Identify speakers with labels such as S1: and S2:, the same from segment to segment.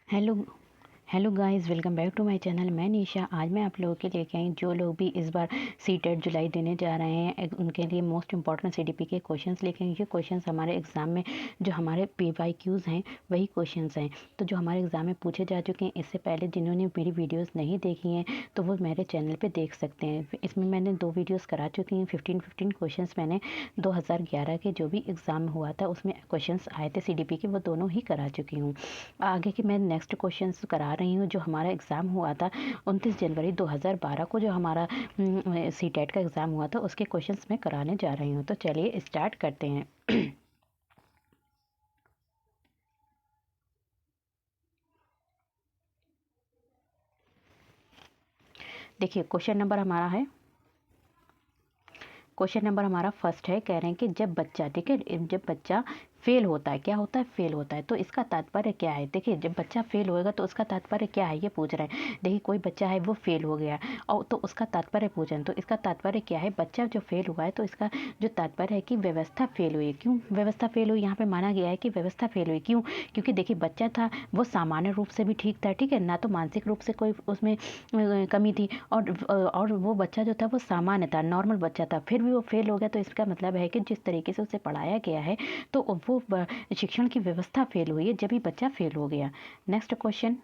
S1: Hello hello guys, welcome back to my channel. मैं निशा। आज मैं आप लोगों के लेके आई जो लोग भी इस बार सीटेट जुलाई देने जा रहे हैं उनके लिए मोस्ट इंपॉर्टेंट सीडीपी के क्वेश्चंस लेके आई। ये क्वेश्चंस हमारे एग्जाम में जो हमारे पीवाईक्यूज हैं वही क्वेश्चंस हैं, तो जो हमारे एग्जाम में पूछे जा चुके हैं। इससे पहले जिन्होंने मेरी वीडियोज़ नहीं देखी हैं तो वो मेरे चैनल पर देख सकते हैं। इसमें मैंने 2 वीडियोज़ करा चुकी हैं। 15 क्वेश्चन मैंने 2011 के जो भी एग्ज़ाम हुआ था उसमें क्वेश्चन आए थे सीडीपी के, वो दोनों ही करा चुकी हूँ। आगे की मैं नेक्स्ट क्वेश्चन करा रही हूँ। जो हमारा एग्ज़ाम हुआ था 29 जनवरी 2012 को, जो हमारा सीटेट का एग्ज़ाम हुआ था उसके क्वेश्चंस मैं कराने जा रही हूँ। तो चलिए स्टार्ट करते हैं। देखिए क्वेश्चन नंबर हमारा फर्स्ट है। कह रहे हैं कि जब बच्चा, ठीक है, जब बच्चा फेल होता है, क्या होता है, फेल होता है, तो इसका तात्पर्य क्या है। देखिए जब बच्चा फेल होएगा तो उसका तात्पर्य क्या है ये पूछ रहे हैं। देखिए कोई बच्चा है वो फेल हो गया और तो उसका तात्पर्य पूछ रहे हैं, तो इसका तात्पर्य क्या है। बच्चा जो फेल हुआ है तो इसका जो तात्पर्य है कि व्यवस्था फेल हुई है। क्यों व्यवस्था फेल हुई, यहाँ पे माना गया है कि व्यवस्था फेल हुई। क्यों, क्योंकि देखिए बच्चा था वो सामान्य रूप से भी ठीक था, ठीक है ना, तो मानसिक रूप से कोई उसमें कमी थी और वो बच्चा जो था वो सामान्य था, नॉर्मल बच्चा था, फिर भी वो फेल हो गया। तो इसका मतलब है कि जिस तरीके से उसे पढ़ाया गया है तो वो शिक्षण की व्यवस्था फेल हुई है, जब भी बच्चा फेल हो गया। नेक्स्ट क्वेश्चन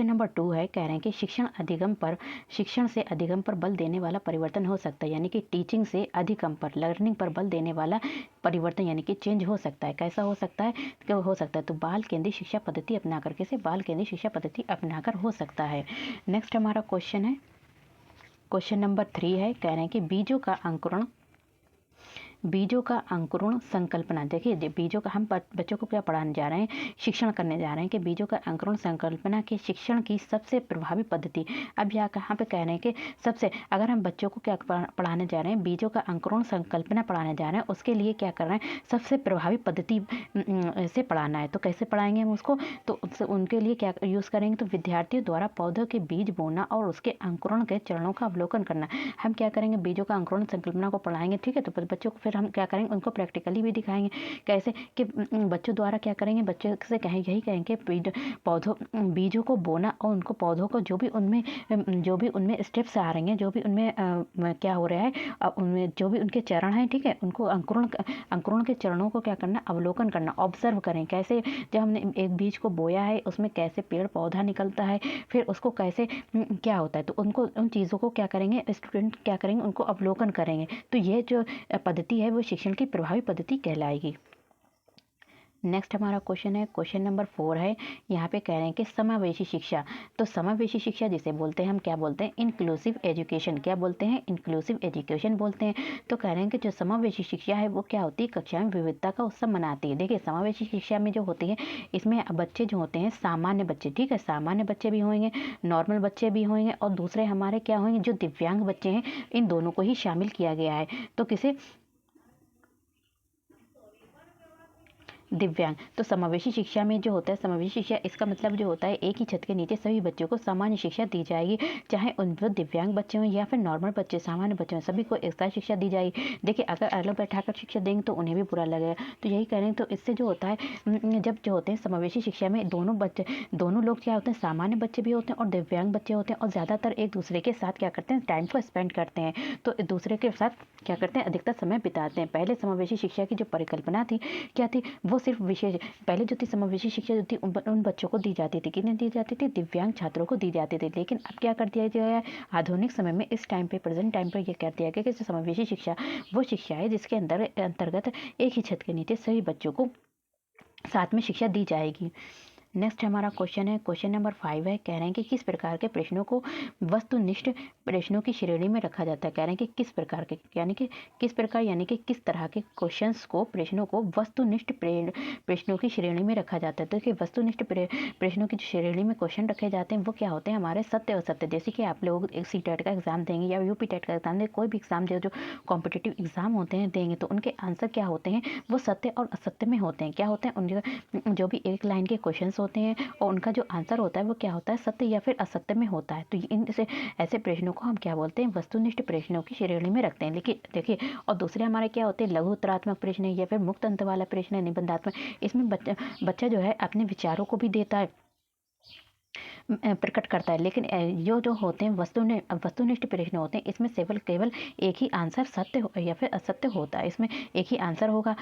S1: नंबर 2 है। कह रहे हैं कि शिक्षण से अधिगम पर बल देने वाला परिवर्तन हो सकता है, यानी कि टीचिंग से अधिगम पर, लर्निंग पर बल देने वाला परिवर्तन यानी कि चेंज हो सकता है। कैसा हो सकता है, क्या हो सकता है, तो बाल केंद्रित शिक्षा पद्धति अपनाकर, कैसे, बाल केंद्रित शिक्षा पद्धति अपनाकर हो सकता है। नेक्स्ट हमारा क्वेश्चन है, क्वेश्चन नंबर 3 है। कह रहे हैं कि बीजों का अंकुरण संकल्पना। देखिए बीजों का, हम बच्चों को क्या पढ़ाने जा रहे हैं, शिक्षण करने जा रहे हैं कि बीजों का अंकुरण संकल्पना के शिक्षण की सबसे प्रभावी पद्धति। अब यहाँ पे कह रहे हैं कि सबसे, अगर हम बच्चों को क्या पढ़ाने जा रहे हैं, बीजों का अंकुरण संकल्पना पढ़ाने जा रहे हैं, उसके लिए क्या कर रहे हैं, सबसे प्रभावी पद्धति से पढ़ाना है। तो कैसे पढ़ाएंगे हम उसको, तो उनके लिए क्या यूज़ करेंगे, तो विद्यार्थियों द्वारा पौधों के बीज बोना और उसके अंकुरण के चरणों का अवलोकन करना। हम क्या करेंगे, बीजों का अंकुरण संकल्पना को पढ़ाएंगे, ठीक है, तो बच्चों को फिर हम क्या करेंगे, उनको प्रैक्टिकली भी दिखाएंगे। कैसे कि बच्चों द्वारा क्या करेंगे, बच्चे से यही कहेंगे बीजों को बोना और उनको पौधों को जो भी उनमें स्टेप्स आ रही हैं, जो भी उनमें क्या हो रहा है, उनमें जो भी उनके चरण हैं, ठीक है, उनको अंकुरण के चरणों को क्या करना, अवलोकन करना, ऑब्जर्व करें। कैसे, जब हमने एक बीज को बोया है उसमें कैसे पेड़ पौधा निकलता है, फिर उसको कैसे क्या होता है, तो उनको उन चीज़ों को क्या करेंगे, स्टूडेंट क्या करेंगे, उनको अवलोकन करेंगे। तो ये जो पद्धति है वो शिक्षण की प्रभावी पद्धति कहलाएगी। नेक्स्ट हमारा क्वेश्चन है, क्वेश्चन नंबर 4 है। यहाँ पे कह रहे हैं कि समावेशी शिक्षा। तो समावेशी शिक्षा जिसे बोलते हैं, हम क्या बोलते हैं, इंक्लूसिव एजुकेशन। क्या बोलते हैं, इंक्लूसिव एजुकेशन बोलते हैं। तो कह रहे हैं कि जो समावेशी शिक्षा है वो क्या होती है, कक्षा में विविधता का उत्सव मनाती है। देखिए समावेशी शिक्षा में जो होती है, इसमें बच्चे जो होते हैं सामान्य बच्चे, ठीक है, सामान्य बच्चे भी होंगे, नॉर्मल बच्चे भी होंगे और दूसरे हमारे क्या होंगे, जो दिव्यांग बच्चे हैं, इन दोनों को ही शामिल किया गया है। तो किसे, दिव्यांग। तो समावेशी शिक्षा में जो होता है, समावेशी शिक्षा इसका मतलब जो होता है, एक ही छत के नीचे सभी बच्चों को सामान्य शिक्षा दी जाएगी, चाहे उन दिव्यांग बच्चे हों या फिर नॉर्मल बच्चे, सामान्य बच्चे हों, सभी को एक साथ शिक्षा दी जाएगी। देखिए अगर अलग बैठाकर शिक्षा देंगे तो उन्हें भी बुरा लगेगा। तो यही कह रहे हैं, तो इससे जो होता है, जब जो होते हैं समावेशी शिक्षा में दोनों लोग क्या होते हैं, सामान्य बच्चे भी होते हैं और दिव्यांग बच्चे होते हैं, और ज़्यादातर एक दूसरे के साथ क्या करते हैं, टाइम को स्पेंड करते हैं, तो एक दूसरे के साथ क्या करते हैं, अधिकतर समय बिताते हैं। पहले समावेशी शिक्षा की जो परिकल्पना थी क्या थी, वो सिर्फ विशेष, पहले जो थी समावेशी शिक्षा जो थी उन बच्चों को दी जाती थी, किन्हें दी जाती थी, दिव्यांग छात्रों को दी जाती थी। लेकिन अब क्या कर दिया गया है, आधुनिक समय में, इस टाइम पे, प्रेजेंट टाइम पर, यह कर दिया गया कि समावेशी शिक्षा वो शिक्षा है जिसके अंतर्गत एक ही छत के नीचे सभी बच्चों को साथ में शिक्षा दी जाएगी। नेक्स्ट हमारा क्वेश्चन है, क्वेश्चन नंबर 5 है। कह रहे हैं कि किस प्रकार के प्रश्नों को वस्तुनिष्ठ प्रश्नों की श्रेणी में रखा जाता है। कह रहे हैं कि किस प्रकार के, यानी कि किस प्रकार, यानी कि किस तरह के प्रश्नों को वस्तुनिष्ठ प्रश्नों की श्रेणी में रखा जाता है। तो कि वस्तुनिष्ठ प्रश्नों की श्रेणी में क्वेश्चन रखे जाते हैं वो क्या होते हैं, हमारे सत्य और असत्य। जैसे कि आप लोग एक सीटेट का एग्जाम देंगे या यूपी टेट का एग्जाम देंगे, कोई भी एग्जाम जो कॉम्पिटेटिव एग्जाम होते हैं देंगे, तो उनके आंसर क्या होते हैं, वो सत्य और असत्य में होते हैं। क्या होते हैं, उनके जो भी एक लाइन के क्वेश्चन होते हैं और उनका जो आंसर होता है वो क्या होता है, सत्य या फिर असत्य में होता है। तो इन ऐसे प्रश्नों को हम क्या बोलते हैं, वस्तुनिष्ठ प्रश्नों की श्रेणी में रखते हैं। लेकिन देखिए, और दूसरे हमारे क्या होते हैं, लघु उत्तरात्मक प्रश्न या फिर मुक्त अंत वाला प्रश्न है, निबंधात्मक। इसमें बच्चा जो है अपने विचारों को भी देता है, प्रकट करता है। लेकिन जो होते हैं वस्तुनिष्ठ प्रश्न होते हैं, इसमें केवल एक ही आंसर सत्य या फिर असत्य होता है। इसमें एक ही आंसर होगा।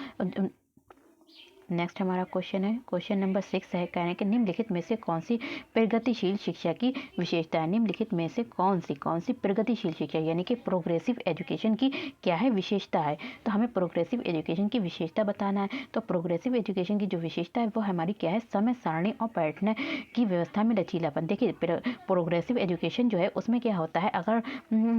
S1: नेक्स्ट हमारा क्वेश्चन है, क्वेश्चन नंबर 6 है, कह रहे हैं कि निम्नलिखित में से कौन सी प्रगतिशील शिक्षा की विशेषता है। निम्नलिखित में से कौन सी प्रगतिशील शिक्षा यानी कि प्रोग्रेसिव एजुकेशन की क्या है, विशेषता है। तो हमें प्रोग्रेसिव एजुकेशन की विशेषता बताना है। तो प्रोग्रेसिव एजुकेशन की जो विशेषता है वो हमारी क्या है, समय सारणी और बैठने की व्यवस्था में लचीलापन। देखिए, प्रोग्रेसिव एजुकेशन जो है उसमें क्या होता है, अगर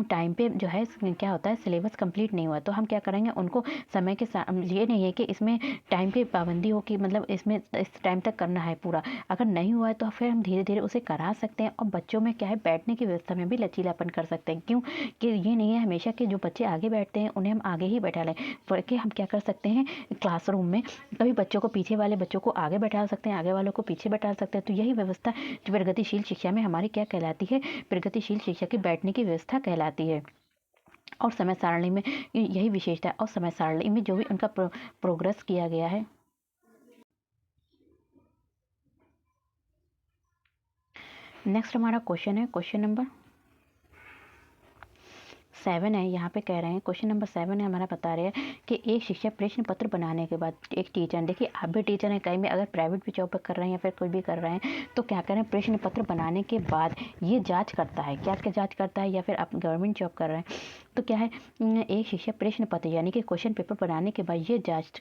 S1: टाइम पे जो है क्या होता है, सिलेबस कंप्लीट नहीं हुआ तो हम क्या करेंगे, उनको समय के साथ, ये नहीं है कि इसमें टाइम की पाबंदी हो कि मतलब इसमें इस टाइम तक करना है पूरा। अगर नहीं हुआ है तो फिर हम धीरे धीरे उसे करा सकते हैं। और बच्चों में क्या है, बैठने की व्यवस्था में भी लचीलापन कर सकते हैं। क्यों कि ये नहीं है हमेशा कि जो बच्चे आगे बैठते हैं उन्हें हम आगे ही बैठा लें, बल्कि हम क्या कर सकते हैं, क्लासरूम में कभी बच्चों को, पीछे वाले बच्चों को आगे बैठा सकते हैं, आगे वालों को पीछे बैठा सकते हैं। तो यही व्यवस्था जो प्रगतिशील शिक्षा में हमारी क्या कहलाती है, प्रगतिशील शिक्षा की बैठने की व्यवस्था कहलाती है। और समय सारणी में यही विशेषता है। और समय सारणी में जो भी उनका प्रोग्रेस किया गया है। नेक्स्ट हमारा क्वेश्चन है, क्वेश्चन नंबर 7 है। यहाँ पे कह रहे हैं, क्वेश्चन नंबर 7 है हमारा, बता रहे हैं कि एक शिक्षक प्रश्न पत्र बनाने के बाद एक टीचर, देखिए आप भी टीचर हैं, कहीं भी अगर प्राइवेट भी जॉब कर रहे हैं या फिर कोई भी कर रहे हैं, तो क्या करें, प्रश्न पत्र बनाने के बाद ये जांच करता है, क्या क्या जांच करता है, या फिर आप गवर्नमेंट जॉब कर रहे हैं तो क्या है, एक शिक्षक प्रश्न पत्र यानी कि क्वेश्चन पेपर बनाने के बाद ये जाँच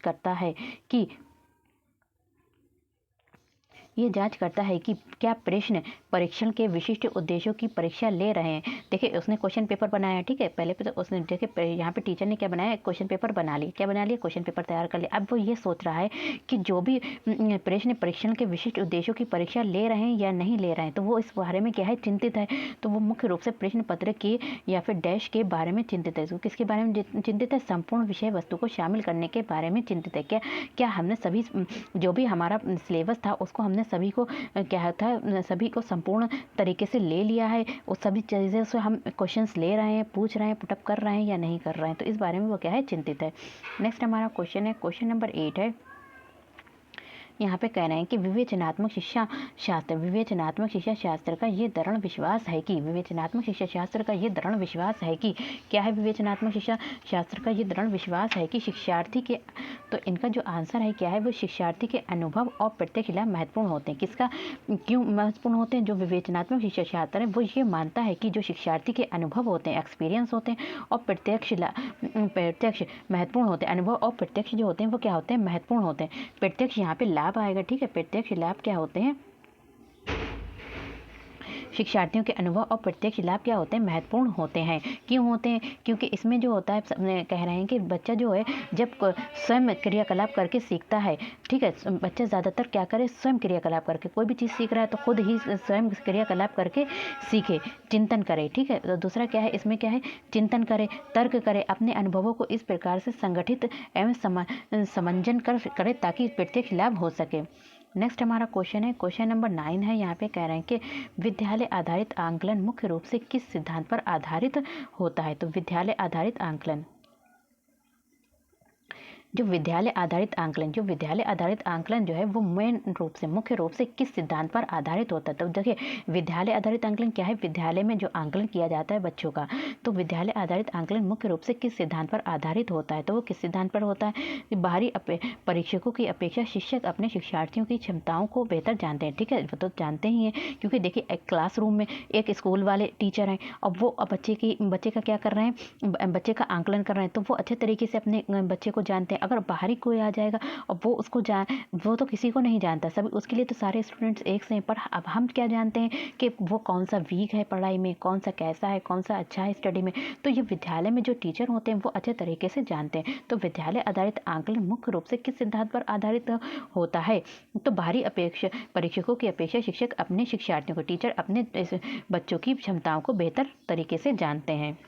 S1: करता है कि क्या प्रश्न परीक्षण के विशिष्ट उद्देश्यों की परीक्षा ले रहे हैं। देखिए, उसने क्वेश्चन पेपर बनाया, ठीक है, पहले पे तो उसने देखिए यहाँ पे टीचर ने क्या बनाया, क्वेश्चन पेपर बना लिया, क्या बना लिया, क्वेश्चन पेपर तैयार कर लिया। अब वो ये सोच रहा है कि जो भी प्रश्न परीक्षण के विशिष्ट उद्देश्यों की परीक्षा ले रहे हैं या नहीं ले रहे हैं, तो वो इस बारे में क्या है, चिंतित है। तो वो मुख्य रूप से प्रश्न पत्र के या फिर डैश के बारे में चिंतित है। किसके बारे में चिंतित है, संपूर्ण विषय वस्तु को शामिल करने के बारे में चिंतित है। क्या हमने सभी जो भी हमारा सिलेबस था उसको हमने सभी को क्या था, सभी को संपूर्ण तरीके से ले लिया है, उस सभी चीज़ों से हम क्वेश्चंस ले रहे हैं, पूछ रहे हैं, पुटअप कर रहे हैं या नहीं कर रहे हैं। तो इस बारे में वो क्या है, चिंतित है। नेक्स्ट हमारा क्वेश्चन है, क्वेश्चन नंबर 8 है। यहाँ पे कह रहे हैं कि विवेचनात्मक शिक्षा शास्त्र का ये दृढ़ विश्वास है कि क्या है, विवेचनात्मक शिक्षा शास्त्र का ये दृढ़ विश्वास है कि शिक्षार्थी के, तो इनका जो आंसर है क्या है, वो शिक्षार्थी के अनुभव और प्रत्यक्ष लाभ महत्वपूर्ण होते हैं। किसका, क्यों महत्वपूर्ण होते हैं, जो विवेचनात्मक शिक्षा शास्त्र है वो ये मानता है कि जो शिक्षार्थी के अनुभव होते हैं, एक्सपीरियंस होते हैं, और प्रत्यक्ष महत्वपूर्ण होते हैं। अनुभव और प्रत्यक्ष जो होते हैं वो क्या होते हैं, महत्वपूर्ण होते हैं। प्रत्यक्ष यहाँ पे लाभ आएगा, ठीक है, प्रत्यक्ष लाभ क्या होते हैं, शिक्षार्थियों के अनुभव और प्रत्यक्ष लाभ क्या होते हैं, महत्वपूर्ण होते हैं। क्यों होते हैं, क्योंकि इसमें जो होता है, कह रहे हैं कि बच्चा जो है जब स्वयं क्रियाकलाप करके सीखता है, ठीक है, बच्चा ज़्यादातर क्या करे, स्वयं क्रियाकलाप करके, कोई भी चीज़ सीख रहा है तो खुद ही स्वयं क्रियाकलाप करके सीखे, चिंतन करे, ठीक है। तो दूसरा क्या है, इसमें क्या है, चिंतन करे, तर्क करे, अपने अनुभवों को इस प्रकार से संगठित एवं समंजन करे ताकि प्रत्यक्ष लाभ हो सके। नेक्स्ट हमारा क्वेश्चन है, क्वेश्चन नंबर 9 है। यहाँ पे कह रहे हैं कि विद्यालय आधारित आंकलन मुख्य रूप से किस सिद्धांत पर आधारित होता है। तो विद्यालय आधारित आंकलन, जो विद्यालय आधारित आंकलन जो है वो मुख्य रूप से किस सिद्धांत पर आधारित होता है। तो देखिए, विद्यालय आधारित आंकलन क्या है, विद्यालय में जो आंकलन किया जाता है बच्चों का, तो विद्यालय आधारित आंकलन मुख्य रूप से किस सिद्धांत पर आधारित होता है। तो वो किस सिद्धांत पर होता है, बाहरी परीक्षकों की अपेक्षा शिक्षक अपने शिक्षार्थियों की क्षमताओं को बेहतर जानते हैं, ठीक है, वो तो जानते ही हैं। क्योंकि देखिए, एक क्लासरूम में एक स्कूल वाले टीचर हैं और वो बच्चे का क्या कर रहे हैं, बच्चे का आंकलन कर रहे हैं, तो वो अच्छे तरीके से अपने बच्चे को जानते हैं। अगर बाहरी कोई आ जाएगा और वो तो किसी को नहीं जानता, सभी, उसके लिए तो सारे स्टूडेंट्स एक से हैं। पर अब हम क्या जानते हैं कि वो कौन सा वीक है पढ़ाई में, कौन सा कैसा है, कौन सा अच्छा है स्टडी में। तो ये विद्यालय में जो टीचर होते हैं वो अच्छे तरीके से जानते हैं। तो विद्यालय आधारित आंकलन मुख्य रूप से किस सिद्धांत पर आधारित होता है, तो बाहरी परीक्षकों की अपेक्षा शिक्षक अपने शिक्षार्थियों को, टीचर अपने बच्चों की क्षमताओं को बेहतर तरीके से जानते हैं।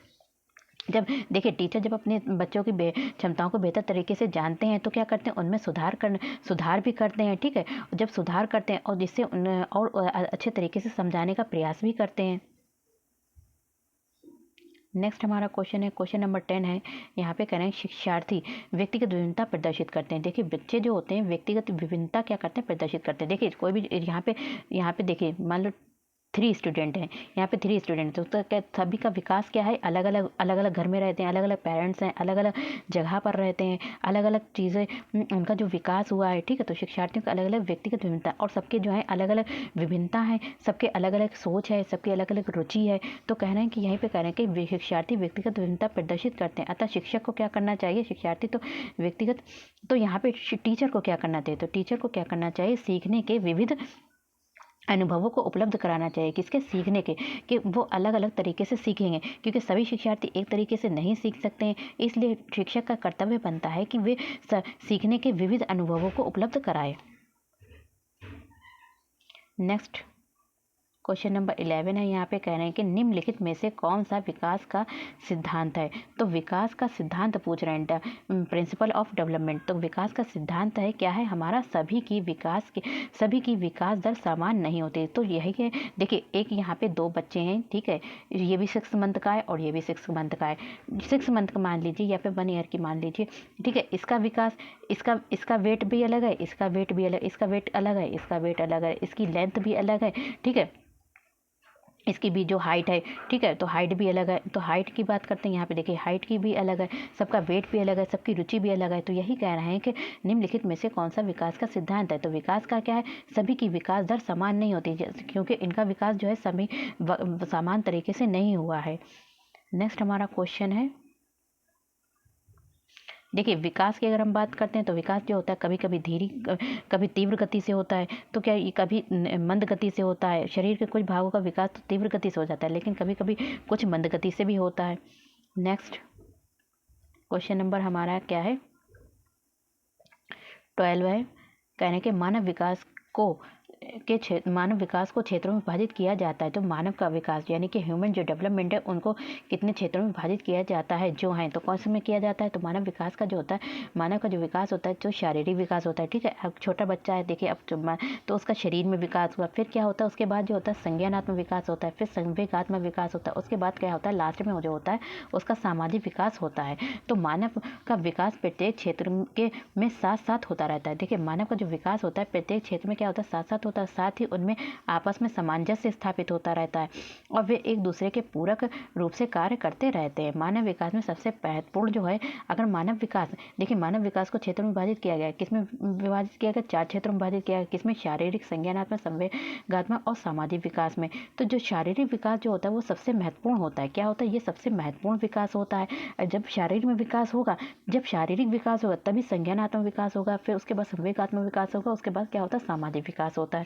S1: जब देखिए टीचर जब अपने बच्चों की क्षमताओं को बेहतर तरीके से जानते हैं तो क्या करते हैं, उनमें सुधार भी करते हैं, ठीक है। जब सुधार करते हैं और जिससे और अच्छे तरीके से समझाने का प्रयास भी करते हैं। नेक्स्ट हमारा क्वेश्चन है, क्वेश्चन नंबर 10 है। यहाँ पे कह रहे हैं शिक्षार्थी व्यक्तिगत विभिन्नता प्रदर्शित करते हैं। देखिए बच्चे जो होते हैं व्यक्तिगत विभिन्नता क्या करते हैं, प्रदर्शित करते हैं। देखिए कोई भी यहाँ पे देखिए मान लो 3 स्टूडेंट हैं, यहाँ पे 3 स्टूडेंट, तो क्या सभी का विकास क्या है, अलग अलग घर में रहते हैं, अलग अलग पेरेंट्स हैं, अलग अलग जगह पर रहते हैं, अलग अलग चीज़ें उनका जो विकास हुआ है, ठीक है। तो शिक्षार्थियों का अलग अलग व्यक्तिगत विभिन्नता और सबके जो है अलग अलग विभिन्नता है, सबके अलग अलग सोच है, सबकी अलग अलग रुचि है। तो कह रहे हैं कि यहीं पे कह रहे हैं कि शिक्षार्थी व्यक्तिगत विभिन्नता प्रदर्शित करते हैं, अतः शिक्षक को क्या करना चाहिए, शिक्षार्थी तो व्यक्तिगत, तो यहाँ पे टीचर को क्या करना चाहिए, तो टीचर को क्या करना चाहिए, सीखने के विविध अनुभवों को उपलब्ध कराना चाहिए। किसके, सीखने के, कि वो अलग अलग तरीके से सीखेंगे, क्योंकि सभी शिक्षार्थी एक तरीके से नहीं सीख सकते हैं। इसलिए शिक्षक का कर्तव्य बनता है कि वे सीखने के विविध अनुभवों को उपलब्ध कराए। नेक्स्ट क्वेश्चन नंबर 11 है। यहाँ पे कह रहे हैं कि निम्नलिखित में से कौन सा विकास का सिद्धांत है। तो विकास का सिद्धांत पूछ रहे हैं, प्रिंसिपल ऑफ डेवलपमेंट। तो विकास का सिद्धांत है क्या है हमारा, सभी की विकास दर समान नहीं होती। तो यही है, देखिए एक यहाँ पे 2 बच्चे हैं, ठीक है, ये भी 6 मंथ का है और ये भी 6 मंथ का है। 6 मंथ का मान लीजिए या फिर 1 ईयर की मान लीजिए, ठीक है। इसका विकास, इसका वेट भी अलग है, इसका वेट भी अलग, इसका वेट अलग है, इसका वेट अलग है, इसकी लेंथ भी अलग है, ठीक है। इसकी भी जो हाइट है, ठीक है, तो हाइट भी अलग है। तो हाइट की बात करते हैं, यहाँ पे देखिए हाइट की भी अलग है, सबका वेट भी अलग है, सबकी रुचि भी अलग है। तो यही कह रहे हैं कि निम्नलिखित में से कौन सा विकास का सिद्धांत है। तो विकास का क्या है, सभी की विकास दर समान नहीं होती, क्योंकि इनका विकास जो है सभी समान तरीके से नहीं हुआ है। नेक्स्ट हमारा क्वेश्चन है, देखिए विकास की अगर हम बात करते हैं तो विकास जो होता है कभी कभी कभी तीव्र गति से होता है, तो क्या ये कभी मंद गति से होता है। शरीर के कुछ भागों का विकास तो तीव्र गति से हो जाता है, लेकिन कभी कभी कुछ मंद गति से भी होता है। नेक्स्ट क्वेश्चन नंबर हमारा क्या है, 12 है। कहने के मानव विकास को क्षेत्रों में विभाजित किया जाता है। तो मानव का विकास यानी कि ह्यूमन जो डेवलपमेंट है उनको कितने क्षेत्रों में विभाजित किया जाता है, जो है तो कौन से में किया जाता है। तो मानव विकास का जो होता है, मानव का जो विकास होता है जो शारीरिक विकास होता है, ठीक है। अब छोटा बच्चा है, देखिए अब तो उसका शरीर में विकास हुआ, फिर क्या होता है उसके बाद जो होता है संज्ञानात्मक विकास होता है, फिर संवेगात्मक विकास होता है, उसके बाद क्या होता है लास्ट में जो होता है उसका सामाजिक विकास होता है। तो मानव का विकास प्रत्येक क्षेत्र के में साथ साथ होता रहता है। देखिए मानव का जो विकास होता है प्रत्येक क्षेत्र में क्या होता है, साथ साथ होता है, साथ ही उनमें आपस में सामंजस्य स्थापित होता रहता है और वे एक दूसरे के पूरक रूप से कार्य करते रहते हैं। मानव विकास में सबसे महत्वपूर्ण जो है, अगर मानव विकास, देखिए मानव विकास को क्षेत्रों में विभाजित किया गया है, किसमें विभाजित किया गया, 4 क्षेत्रों में विभाजित किया गया, किसमें, शारीरिक, संज्ञानात्मक, संवेगात्मक और सामाजिक विकास में। तो जो शारीरिक विकास जो होता है वो सबसे महत्वपूर्ण होता है। क्या होता है, ये सबसे महत्वपूर्ण विकास होता है। जब शारीरिक में विकास होगा, जब शारीरिक विकास होगा तभी संज्ञानात्मक विकास होगा, फिर उसके बाद संवेगात्मक विकास होगा, उसके बाद क्या होता है, सामाजिक विकास होता है।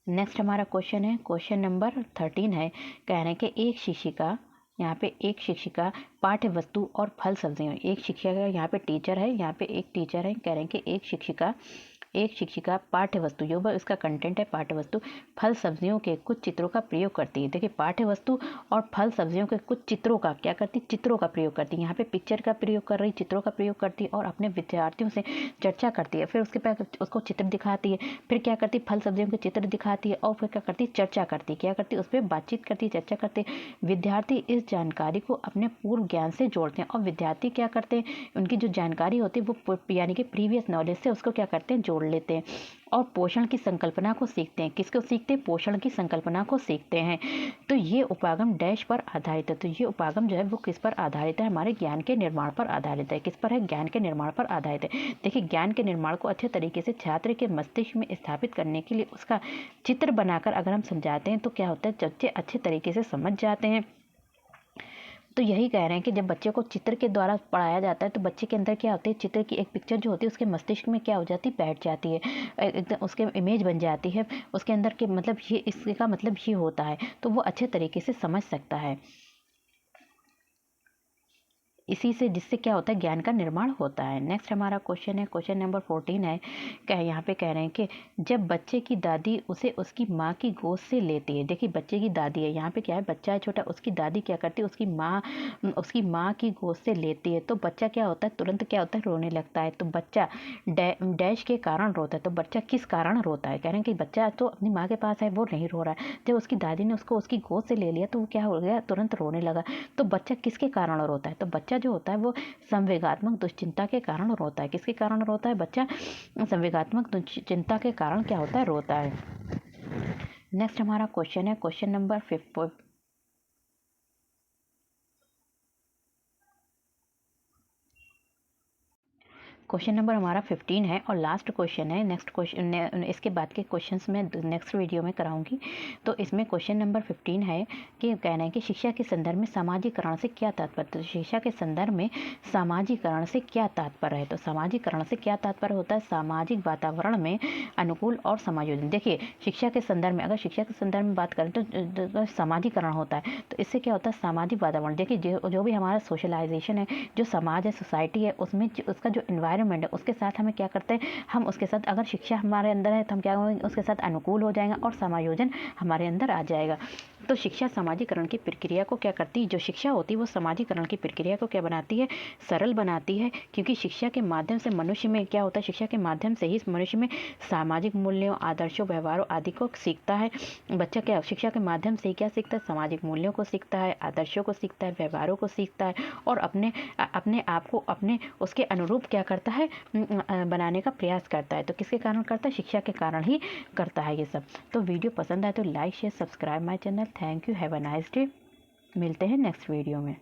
S1: नेक्स्ट हमारा क्वेश्चन है, क्वेश्चन नंबर 13 है। कह रहे हैं कि एक शिक्षिका, यहाँ पे एक शिक्षिका पाठ्य वस्तु और फल सब्जियों, एक शिक्षिका यहाँ पे टीचर है, यहाँ पे एक टीचर है। कह रहे हैं कि एक शिक्षिका पाठ्य वस्तु, जो इसका कंटेंट है पाठ्य वस्तु, फल सब्जियों के कुछ चित्रों का प्रयोग करती है। देखिए पाठ्य वस्तु और फल सब्जियों के कुछ चित्रों का क्या करती है, चित्रों का प्रयोग करती है। यहाँ पे पिक्चर का प्रयोग कर रही, चित्रों का प्रयोग करती है और अपने विद्यार्थियों से चर्चा करती है, फिर उसके बाद उसको चित्र दिखाती है, फिर क्या करती है, फल सब्जियों के चित्र दिखाती है और फिर क्या करती है, चर्चा करती है। क्या करती है, उस पर बातचीत करती है, चर्चा करते हैं। विद्यार्थी इस जानकारी को अपने पूर्व ज्ञान से जोड़ते हैं और विद्यार्थी क्या करते हैं, उनकी जो जानकारी होती है वो यानी कि प्रीवियस नॉलेज से उसको क्या करते हैं, जोड़ लेते हैं और पोषण की संकल्पना को सीखते हैं। किसको सीखते हैं, पोषण की संकल्पना को सीखते हैं। तो ये उपागम डैश पर आधारित है। तो ये उपागम जो है वो किस पर आधारित है, हमारे ज्ञान के निर्माण पर आधारित है। किस पर है, ज्ञान के निर्माण पर आधारित है। देखिए ज्ञान के निर्माण को अच्छे तरीके से छात्र के मस्तिष्क में स्थापित करने के लिए उसका चित्र बनाकर अगर हम समझाते हैं तो क्या होता है, बच्चे अच्छे तरीके से समझ जाते हैं। तो यही कह रहे हैं कि जब बच्चे को चित्र के द्वारा पढ़ाया जाता है तो बच्चे के अंदर क्या होती है, चित्र की एक पिक्चर जो होती है उसके मस्तिष्क में क्या हो जाती है, बैठ जाती है, एकदम उसके इमेज बन जाती है उसके अंदर के, मतलब ये इसका मतलब ये होता है, तो वो अच्छे तरीके से समझ सकता है। इसी से जिससे क्या होता है, ज्ञान का निर्माण होता है। नेक्स्ट हमारा क्वेश्चन है, क्वेश्चन नंबर 14 है। यहाँ पे कह रहे हैं कि जब बच्चे की दादी उसे उसकी माँ की गोद से लेती है। देखिए बच्चे की दादी है, यहाँ पे क्या है, बच्चा है छोटा, उसकी दादी क्या करती है, उसकी माँ की गोद से लेती है। तो बच्चा क्या होता है, तुरंत क्या होता है, रोने लगता है। तो बच्चा डैश के कारण रोता है। तो बच्चा किस कारण रोता है, कह रहे हैं कि बच्चा तो अपनी माँ के पास है, वो नहीं रो रहा है। जब उसकी दादी ने उसको उसकी गोद से ले लिया तो वो क्या हो गया, तुरंत रोने लगा। तो बच्चा किसके कारण रोता है, तो बच्चा जो होता है वो संवेगात्मक दुश्चिंता के कारण रोता है। किसके कारण रोता है, बच्चा संवेगात्मक दुश्चिंता के कारण क्या होता है, रोता है। नेक्स्ट हमारा क्वेश्चन है, क्वेश्चन नंबर 5। क्वेश्चन नंबर हमारा 15 है और लास्ट क्वेश्चन है। नेक्स्ट क्वेश्चन, इसके बाद के क्वेश्चंस में नेक्स्ट वीडियो में कराऊंगी। तो इसमें क्वेश्चन नंबर 15 है कि कहना है कि शिक्षा के संदर्भ में सामाजिकरण से क्या तात्पर्य। तो शिक्षा के संदर्भ में सामाजिकरण से क्या तात्पर्य है, तो सामाजिकरण से क्या तात्पर्य होता है, सामाजिक वातावरण में अनुकूल और समायोजन। देखिए शिक्षा के संदर्भ में, अगर शिक्षा के संदर्भ में बात करें तो सामाजिकरण होता है। तो इससे क्या होता है, सामाजिक वातावरण। देखिए जो भी हमारा सोशलाइजेशन है, जो समाज है, सोसाइटी है, उसमें उसका जो एनवायरनमेंट है, उसके साथ हमें क्या करते हैं, हम उसके साथ, अगर शिक्षा हमारे अंदर है तो हम क्या होंगे, उसके साथ अनुकूल हो जाएंगे और समायोजन हमारे अंदर आ जाएगा। तो शिक्षा सामाजिकरण की प्रक्रिया को क्या करती है, जो शिक्षा होती है वो सामाजिकरण की प्रक्रिया को क्या बनाती है, सरल बनाती है। क्योंकि शिक्षा के माध्यम से मनुष्य में क्या होता है, शिक्षा के माध्यम से ही मनुष्य में सामाजिक मूल्यों, आदर्शों, व्यवहारों आदि को सीखता है। बच्चा क्या शिक्षा के माध्यम से क्या सीखता है, सामाजिक मूल्यों को सीखता है, आदर्शों को सीखता है, व्यवहारों को सीखता है और अपने आप को अपने उसके अनुरूप क्या करता है, बनाने का प्रयास करता है। तो किसके कारण करता है, शिक्षा के कारण ही करता है ये सब। तो वीडियो पसंद आए तो like share subscribe my channel. Thank you, have a nice day. मिलते हैं नेक्स्ट वीडियो में।